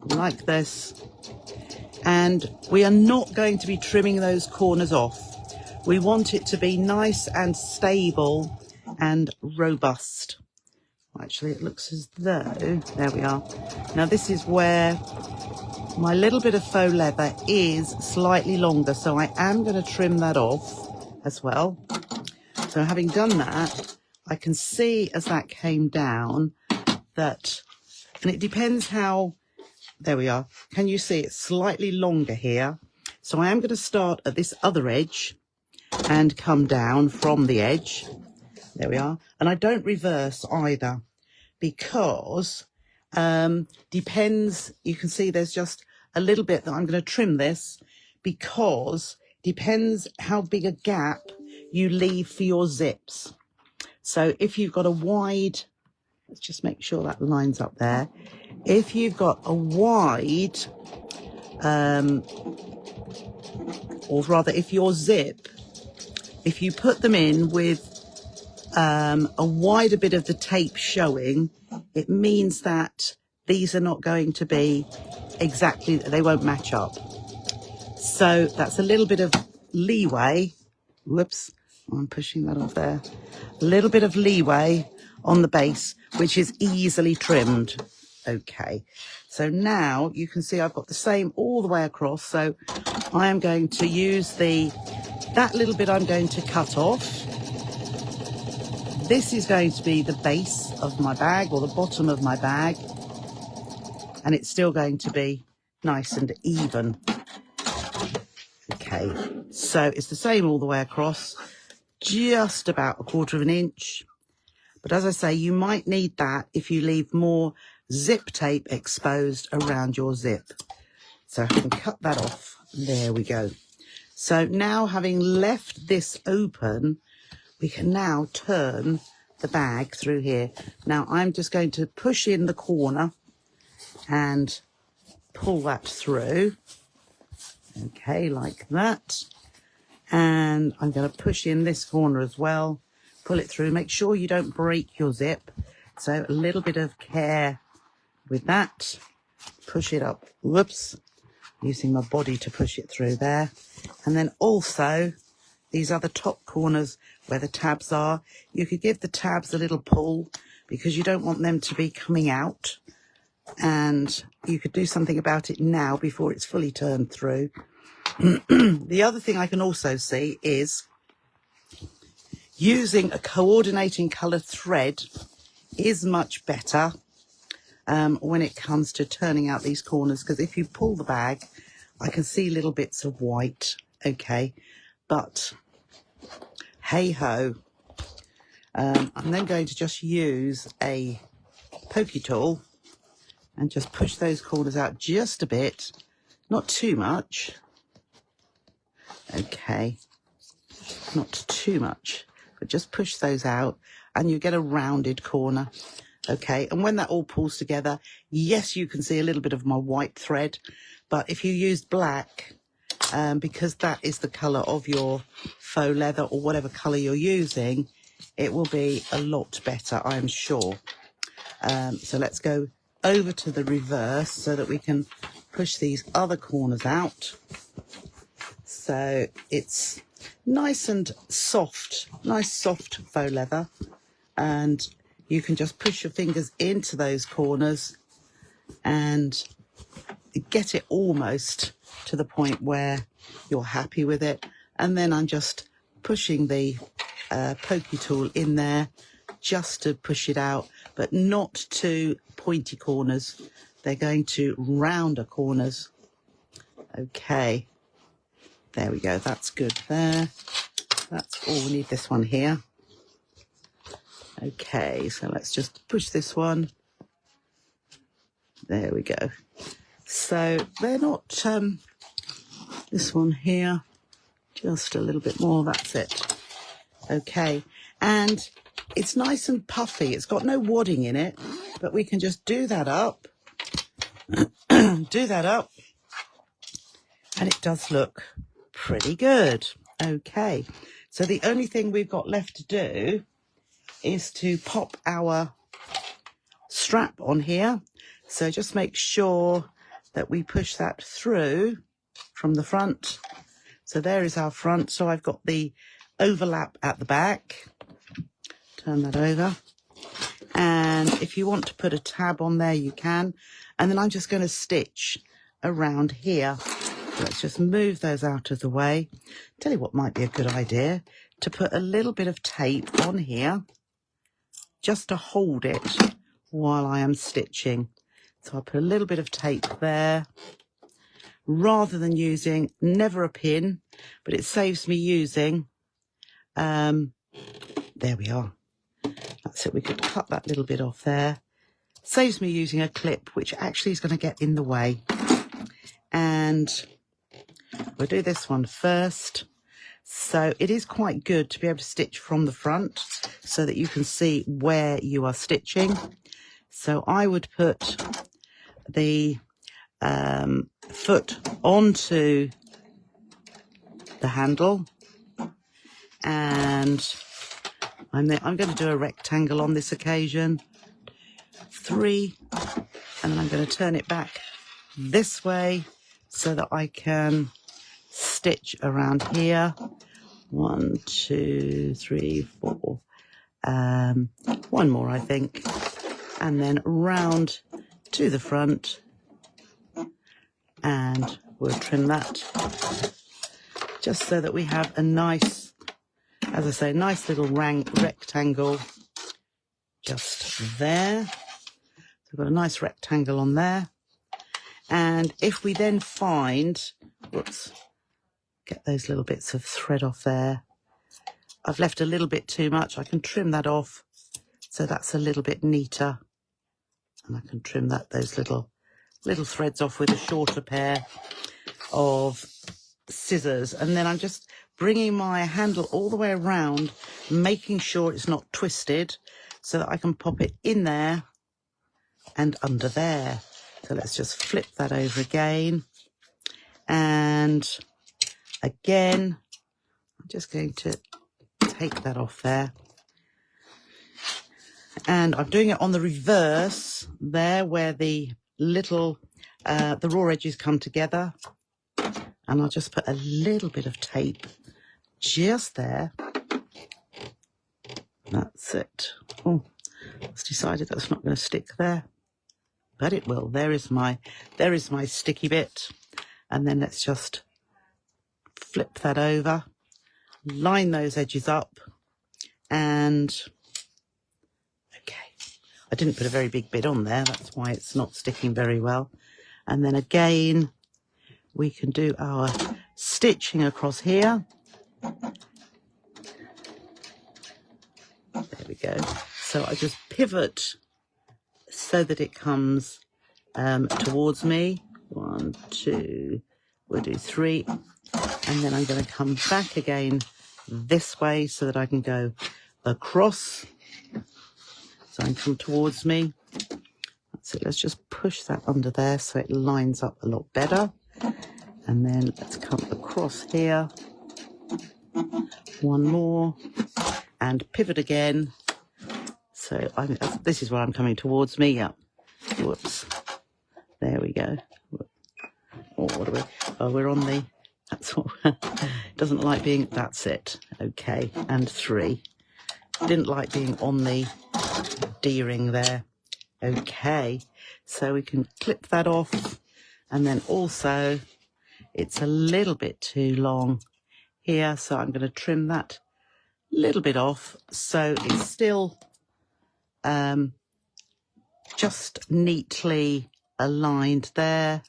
like this, and we are not going to be trimming those corners off. We want it to be nice and stable and robust. Actually, it looks as though, there we are. Now this is where my little bit of faux leather is slightly longer, so I am going to trim that off as well. So having done that, I can see as that came down that, and it depends how, there we are. Can you see it's slightly longer here? So I am going to start at this other edge and come down from the edge. There we are. And I don't reverse either, because depends, you can see there's just a little bit that I'm going to trim this, because depends how big a gap you leave for your zips. So if you've got a wide, let's just make sure that lines up there. If you've got a wide, or rather if your zip, if you put them in with a wider bit of the tape showing, it means that these are not going to be exactly, they won't match up. So that's a little bit of leeway. Whoops, I'm pushing that off there. A little bit of leeway on the base, which is easily trimmed. Okay, so now you can see I've got the same all the way across. So I am going to use that little bit I'm going to cut off. This is going to be the base of my bag, or the bottom of my bag, and it's still going to be nice and even. Okay, so it's the same all the way across, just about 1/4 inch. But as I say, you might need that if you leave more zip tape exposed around your zip. So I can cut that off. There we go. So now, having left this open, we can now turn the bag through here. Now I'm just going to push in the corner and pull that through. Okay, like that. And I'm going to push in this corner as well. Pull it through. Make sure you don't break your zip. So a little bit of care with that. Push it up. Whoops. Using my body to push it through there. And then also these are the top corners where the tabs are. You could give the tabs a little pull because you don't want them to be coming out. And you could do something about it now before it's fully turned through. The other thing I can also see is using a coordinating colour thread is much better when it comes to turning out these corners, because if you pull the bag, I can see little bits of white. Okay, but hey ho. I'm then going to just use a pokey tool and just push those corners out just a bit, not too much. Okay, not too much, but just push those out and you get a rounded corner. Okay, and when that all pulls together, yes, you can see a little bit of my white thread, but if you use black, because that is the colour of your faux leather or whatever colour you're using, it will be a lot better, I'm sure. So let's go over to the reverse so that we can push these other corners out. So it's nice and soft, nice soft faux leather, and you can just push your fingers into those corners and get it almost to the point where you're happy with it. And then I'm just pushing the pokey tool in there just to push it out, but not to pointy corners. They're going to rounder corners. Okay, there we go. That's good there. That's all we need. This one here. Okay, so let's just push this one. There we go. So they're not, this one here, just a little bit more, that's it. Okay, and it's nice and puffy. It's got no wadding in it, but we can just do that up, do that up, and it does look pretty good. Okay, so the only thing we've got left to do is to pop our strap on here. So just make sure that we push that through from the front. So there is our front. So I've got the overlap at the back. Turn that over. And if you want to put a tab on there, you can. And then I'm just going to stitch around here. Let's just move those out of the way. Tell you what might be a good idea, to put a little bit of tape on here just to hold it while I am stitching. So I'll put a little bit of tape there, rather than using, never a pin, but it saves me using, there we are. That's it, we could cut that little bit off there. Saves me using a clip, which actually is going to get in the way. And we'll do this one first. So it is quite good to be able to stitch from the front so that you can see where you are stitching. So I would put the foot onto the handle, and I'm going to do a rectangle on this occasion, 3, and then I'm going to turn it back this way so that I can stitch around here. 1, 2, 3, 4, one more I think, and then round to the front, and we'll trim that just so that we have a nice, as I say, nice little rectangle just there. So we've got a nice rectangle on there. And if we then find, whoops, get those little bits of thread off there. I've left a little bit too much. I can trim that off so that's a little bit neater. And I can trim those little threads off with a shorter pair of scissors. And then I'm just bringing my handle all the way around, making sure it's not twisted so that I can pop it in there and under there. So let's just flip that over again. And again, I'm just going to take that off there. And I'm doing it on the reverse there where the little, the raw edges come together. And I'll just put a little bit of tape just there. That's it. Oh, it's decided that's not going to stick there, but it will. There is my sticky bit. And then let's just flip that over, line those edges up, and okay. I didn't put a very big bit on there. That's why it's not sticking very well. And then again, we can do our stitching across here. There we go. So I just pivot so that it comes towards me. 1, 2, we'll do 3. And then I'm going to come back again this way so that I can go across. So I can come towards me. That's it. Let's just push that under there so it lines up a lot better. And then let's come across here. One more. And pivot again. So this is where I'm coming towards me. Yeah. Whoops. There we go. Oh, what are we? Oh, we're on the... That's what... Doesn't like being... That's it. Okay. And 3. Didn't like being on the D-ring there. Okay. So we can clip that off. And then also, it's a little bit too long here. So I'm going to trim that little bit off. So it's still just neatly aligned there.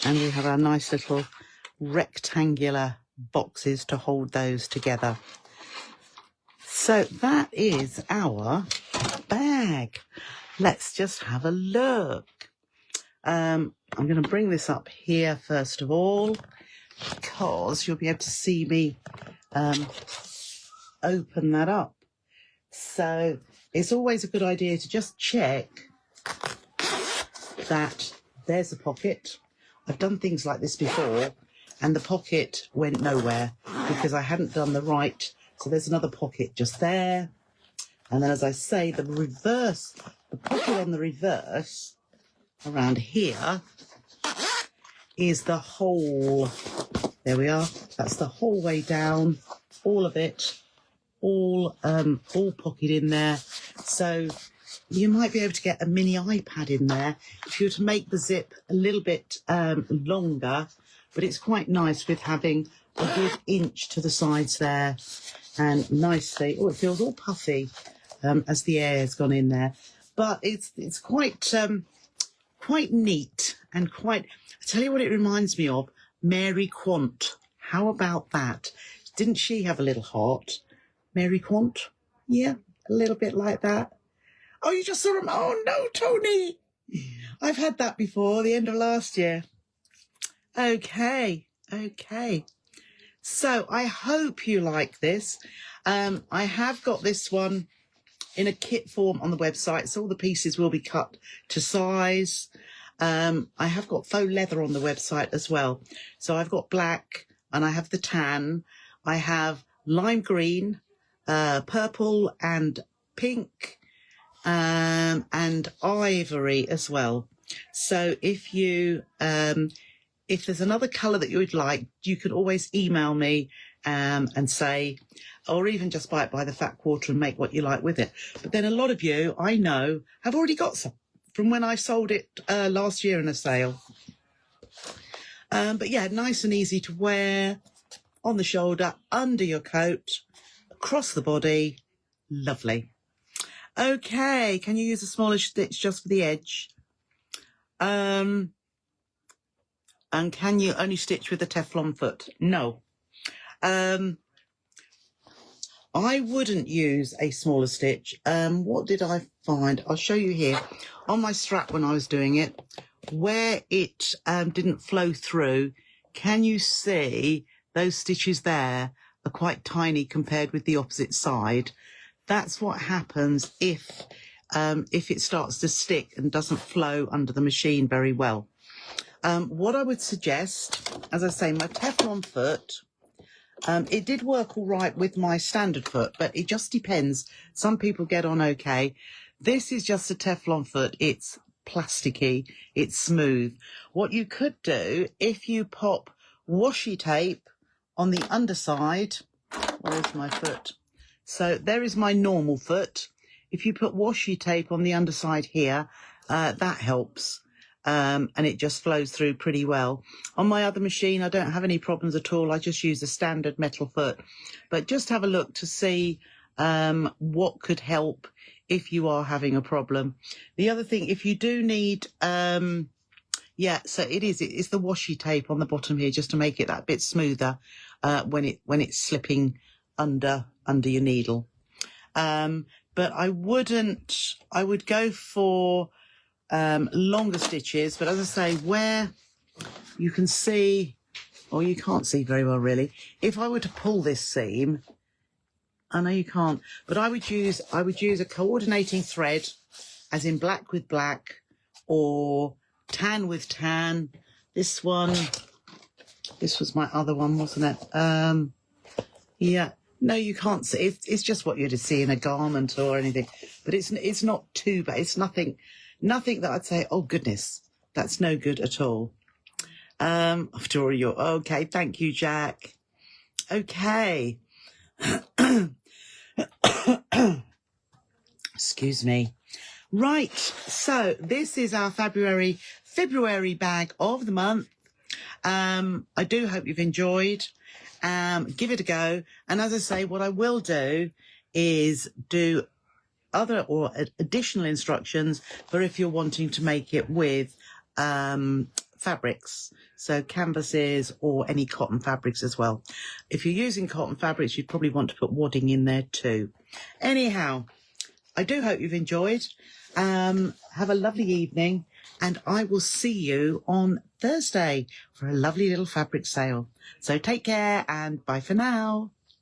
And we have our nice little rectangular boxes to hold those together. So that is our bag. Let's just have a look. I'm going to bring this up here first of all, because you'll be able to see me open that up. So it's always a good idea to just check that there's a pocket. I've done things like this before and the pocket went nowhere because I hadn't done the right. So there's another pocket just there. And then, as I say, the pocket on the reverse around here is the whole, there we are. That's the whole way down, all of it, all pocket in there. So you might be able to get a mini iPad in there if you were to make the zip a little bit longer, but it's quite nice with having a good inch to the sides there and nicely. Oh, it feels all puffy as the air has gone in there, but it's quite quite neat and quite. I tell you what, it reminds me of Mary Quant. How about that? Didn't she have a little heart, Mary Quant? Yeah, a little bit like that. Oh, you just saw him. Oh, no, Tony. I've had that before, the end of last year. Okay. So I hope you like this. I have got this one in a kit form on the website, so all the pieces will be cut to size. I have got faux leather on the website as well. So I've got black and I have the tan. I have lime green, purple and pink. And ivory as well. So if you if there's another colour that you would like, you could always email me and say, or even just buy it by the fat quarter and make what you like with it. But then a lot of you, I know, have already got some from when I sold it last year in a sale. But yeah, nice and easy to wear on the shoulder, under your coat, across the body. Lovely. Okay, can you use a smaller stitch just for the edge? And can you only stitch with a Teflon foot? No. I wouldn't use a smaller stitch. What did I find? I'll show you here. On my strap when I was doing it, where it didn't flow through, can you see those stitches there are quite tiny compared with the opposite side. That's what happens if it starts to stick and doesn't flow under the machine very well. What I would suggest, as I say, my Teflon foot, it did work all right with my standard foot, but it just depends. Some people get on okay. This is just a Teflon foot. It's plasticky. It's smooth. What you could do, if you pop washi tape on the underside, where's my foot? So there is my normal foot. If you put washi tape on the underside here, that helps. And it just flows through pretty well. On my other machine, I don't have any problems at all. I just use a standard metal foot. But just have a look to see what could help if you are having a problem. The other thing, if you do need, yeah, so it's the washi tape on the bottom here just to make it that bit smoother when it's slipping under your needle. But I would go for longer stitches, but as I say, where you can see, or you can't see very well really, if I were to pull this seam, I know you can't, but I would use a coordinating thread, as in black with black or tan with tan. This was my other one, wasn't it? Yeah. No, you can't see. It's just what you'd see in a garment or anything, but it's not too bad. It's nothing that I'd say, oh goodness, that's no good at all. After all, okay. Thank you, Jack. Okay. Excuse me. Right. So this is our February bag of the month. I do hope you've enjoyed. Give it a go. And as I say, what I will do is do other or additional instructions for if you're wanting to make it with fabrics, so canvases or any cotton fabrics as well. If you're using cotton fabrics, you'd probably want to put wadding in there too. Anyhow, I do hope you've enjoyed. Have a lovely evening, and I will see you on Thursday for a lovely little fabric sale. So take care and bye for now.